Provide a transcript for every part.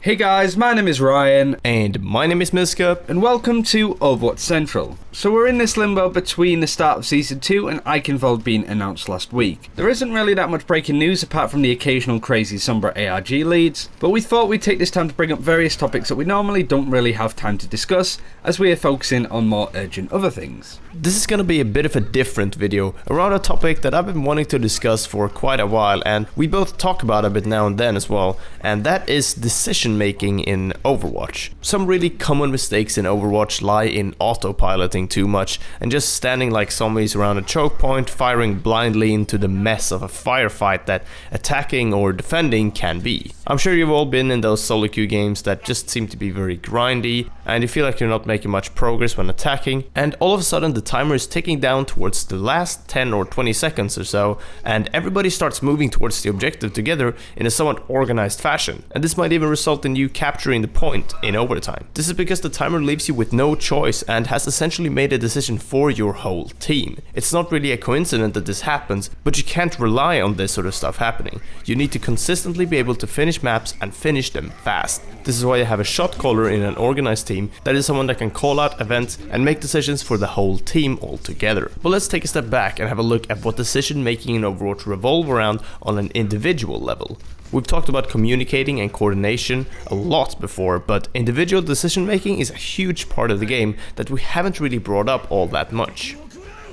Hey guys, my name is Ryan. And my name is Miska. And welcome to Overwatch Central. So we're in this limbo between the start of Season 2 and Eichenwald being announced last week. There isn't really that much breaking news apart from the occasional crazy Sombra ARG leads, but we thought we'd take this time to bring up various topics that we normally don't really have time to discuss, as we are focusing on more urgent other things. This is gonna be a bit of a different video, around a topic that I've been wanting to discuss for quite a while, and we both talk about a bit now and then as well, and that is decision making in Overwatch. Some really common mistakes in Overwatch lie in autopiloting too much and just standing like zombies around a choke point, firing blindly into the mess of a firefight that attacking or defending can be. I'm sure you've all been in those solo queue games that just seem to be very grindy and you feel like you're not making much progress when attacking, and all of a sudden the timer is ticking down towards the last 10 or 20 seconds or so, and everybody starts moving towards the objective together in a somewhat organized fashion, and this might even result in you capturing the point in overtime. This is because the timer leaves you with no choice and has essentially made a decision for your whole team. It's not really a coincidence that this happens, but you can't rely on this sort of stuff happening. You need to consistently be able to finish maps and finish them fast. This is why you have a shot caller in an organized team, that is someone that can call out events and make decisions for the whole team altogether. But let's take a step back and have a look at what decision making in Overwatch revolve around on an individual level. We've talked about communicating and coordination a lot before, but individual decision making is a huge part of the game that we haven't really brought up all that much.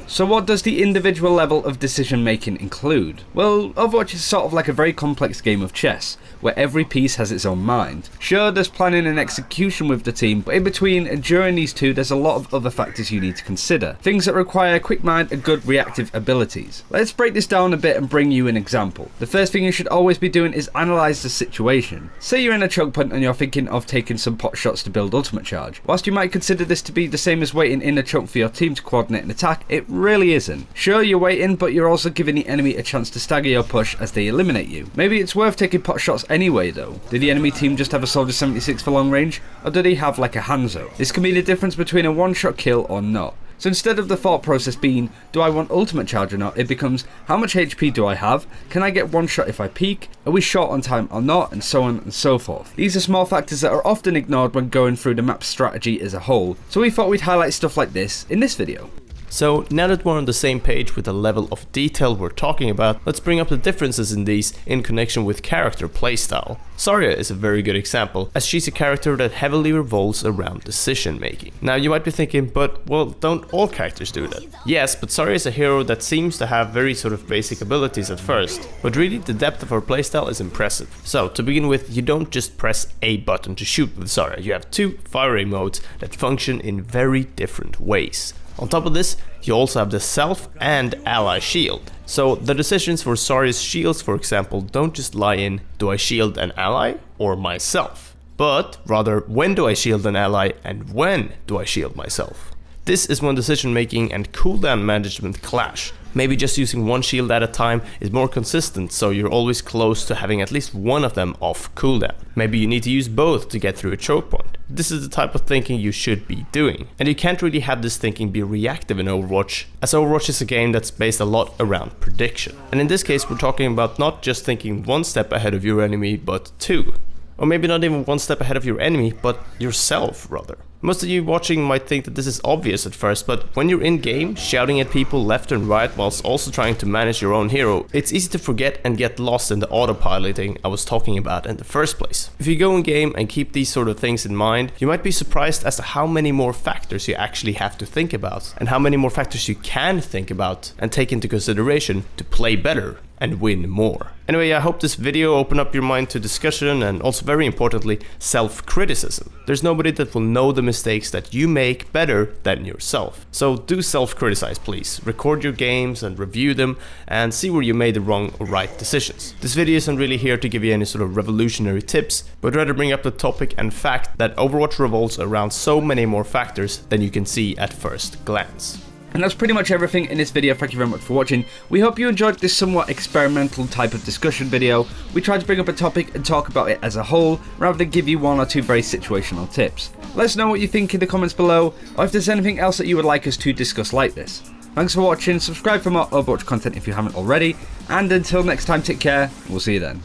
So what does the individual level of decision making include? Well, Overwatch is sort of like a very complex game of chess, where every piece has its own mind. Sure, there's planning and execution with the team, but in between and during these two there's a lot of other factors you need to consider. Things that require a quick mind and good reactive abilities. Let's break this down a bit and bring you an example. The first thing you should always be doing is analyse the situation. Say you're in a choke point and you're thinking of taking some pot shots to build ultimate charge. Whilst you might consider this to be the same as waiting in a choke for your team to coordinate an attack, it really isn't. Sure, you're waiting, but you're also giving the enemy a chance to stagger your push as they eliminate you. Maybe it's worth taking pot shots anyway though. Did the enemy team just have a Soldier 76 for long range, or did he have like a Hanzo? This can be the difference between a one-shot kill or not. So instead of the thought process being, do I want ultimate charge or not, it becomes, how much HP do I have? Can I get one shot if I peek? Are we short on time or not? And so on and so forth. These are small factors that are often ignored when going through the map strategy as a whole, so we thought we'd highlight stuff like this in this video. So now that we're on the same page with the level of detail we're talking about, let's bring up the differences in these in connection with character playstyle. Zarya is a very good example, as she's a character that heavily revolves around decision making. Now you might be thinking, but well, don't all characters do that? Yes, but Zarya is a hero that seems to have very sort of basic abilities at first, but really the depth of her playstyle is impressive. So to begin with, you don't just press a button to shoot with Zarya, you have two firing modes that function in very different ways. On top of this, you also have the self and ally shield. So the decisions for Zarya's shields, for example, don't just lie in, do I shield an ally or myself? But rather, when do I shield an ally and when do I shield myself? This is when decision making and cooldown management clash. Maybe just using one shield at a time is more consistent, so you're always close to having at least one of them off cooldown. Maybe you need to use both to get through a choke point. This is the type of thinking you should be doing. And you can't really have this thinking be reactive in Overwatch, as Overwatch is a game that's based a lot around prediction. And in this case we're talking about not just thinking one step ahead of your enemy, but two. Or maybe not even one step ahead of your enemy, but yourself rather. Most of you watching might think that this is obvious at first, but when you're in game, shouting at people left and right whilst also trying to manage your own hero, it's easy to forget and get lost in the autopiloting I was talking about in the first place. If you go in game and keep these sort of things in mind, you might be surprised as to how many more factors you actually have to think about, and how many more factors you can think about and take into consideration to play better and win more. Anyway, I hope this video opened up your mind to discussion and also very importantly, self-criticism. There's nobody that will know the mistakes that you make better than yourself. So do self-criticize please. Record your games and review them and see where you made the wrong or right decisions. This video isn't really here to give you any sort of revolutionary tips, but rather bring up the topic and fact that Overwatch revolves around so many more factors than you can see at first glance. And that's pretty much everything in this video. Thank you very much for watching. We hope you enjoyed this somewhat experimental type of discussion video. We tried to bring up a topic and talk about it as a whole, rather than give you one or two very situational tips. Let us know what you think in the comments below, or if there's anything else that you would like us to discuss like this. Thanks for watching, subscribe for more Overwatch content if you haven't already, and until next time, take care, we'll see you then.